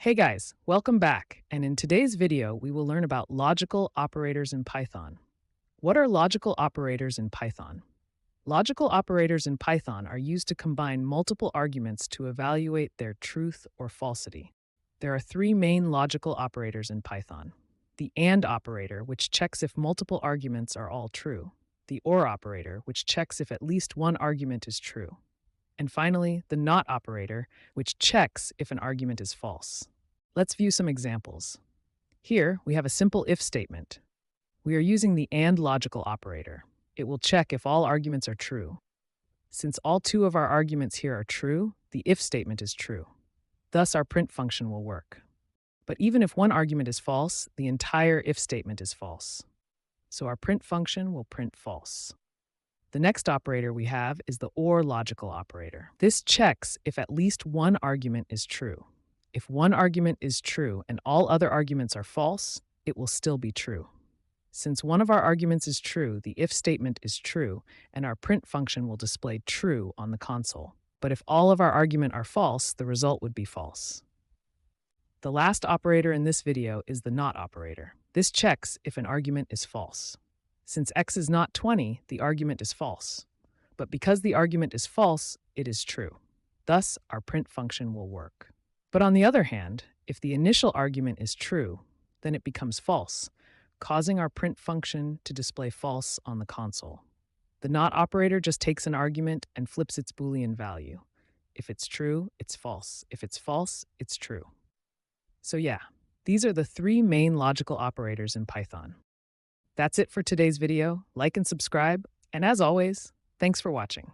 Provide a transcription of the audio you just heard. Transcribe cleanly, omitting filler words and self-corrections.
Hey guys, welcome back. And in today's video, we will learn about logical operators in Python. What are logical operators in Python? Logical operators in Python are used to combine multiple arguments to evaluate their truth or falsity. There are three main logical operators in Python. The AND operator, which checks if multiple arguments are all true. The OR operator, which checks if at least one argument is true. And finally, the NOT operator, which checks if an argument is false. Let's view some examples. Here, we have a simple if statement. We are using the AND logical operator. It will check if all arguments are true. Since all two of our arguments here are true, the if statement is true. Thus, our print function will work. But even if one argument is false, the entire if statement is false. So our print function will print false. The next operator we have is the OR logical operator. This checks if at least one argument is true. If one argument is true and all other arguments are false, it will still be true. Since one of our arguments is true, the if statement is true, and our print function will display true on the console. But if all of our arguments are false, the result would be false. The last operator in this video is the NOT operator. This checks if an argument is false. Since x is not 20, the argument is false. But because the argument is false, it is true. Thus, our print function will work. But on the other hand, if the initial argument is true, then it becomes false, causing our print function to display false on the console. The NOT operator just takes an argument and flips its Boolean value. If it's true, it's false. If it's false, it's true. So yeah, these are the three main logical operators in Python. That's it for today's video. Like and subscribe, and as always, thanks for watching.